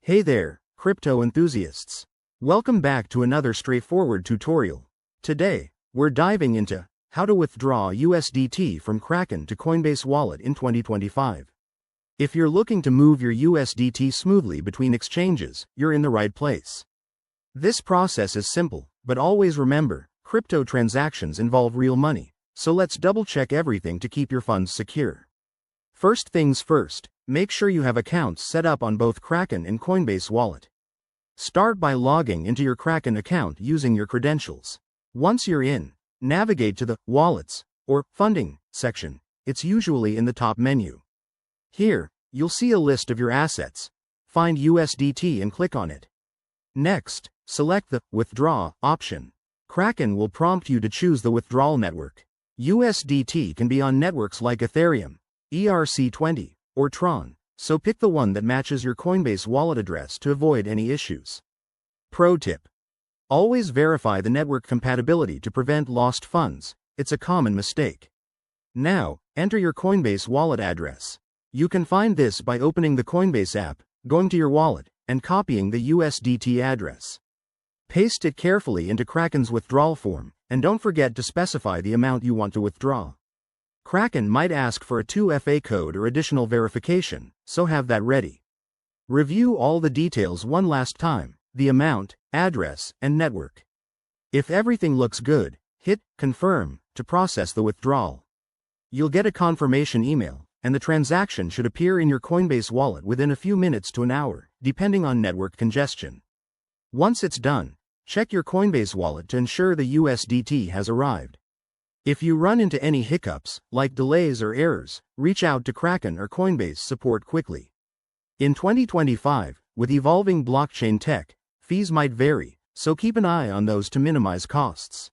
Hey there, crypto enthusiasts. Welcome back to another straightforward tutorial. Today, we're diving into how to withdraw USDT from Kraken to Coinbase Wallet in 2025. If you're looking to move your USDT smoothly between exchanges, you're in the right place. This process is simple, but always remember, crypto transactions involve real money, so let's double-check everything to keep your funds secure. First things first, make sure you have accounts set up on both Kraken and Coinbase Wallet. Start by logging into your Kraken account using your credentials. Once you're in, navigate to the Wallets or Funding section. It's usually in the top menu. Here, you'll see a list of your assets. Find USDT and click on it. Next, select the Withdraw option. Kraken will prompt you to choose the withdrawal network. USDT can be on networks like Ethereum, ERC20, or Tron, so pick the one that matches your Coinbase wallet address to avoid any issues. Pro tip: always verify the network compatibility to prevent lost funds. It's a common mistake. Now, enter your Coinbase wallet address. You can find this by opening the Coinbase app, going to your wallet, and copying the USDT address. Paste it carefully into Kraken's withdrawal form, and don't forget to specify the amount you want to withdraw. Kraken might ask for a 2FA code or additional verification, so have that ready. Review all the details one last time: the amount, address, and network. If everything looks good, hit Confirm to process the withdrawal. You'll get a confirmation email, and the transaction should appear in your Coinbase wallet within a few minutes to an hour, depending on network congestion. Once it's done, check your Coinbase wallet to ensure the USDT has arrived. If you run into any hiccups, like delays or errors, reach out to Kraken or Coinbase support quickly. In 2025, with evolving blockchain tech, fees might vary, so keep an eye on those to minimize costs.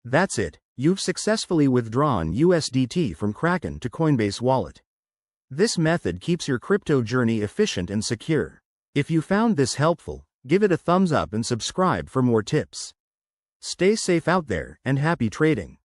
That's it, you've successfully withdrawn USDT from Kraken to Coinbase Wallet. This method keeps your crypto journey efficient and secure. If you found this helpful, give it a thumbs up and subscribe for more tips. Stay safe out there, and happy trading.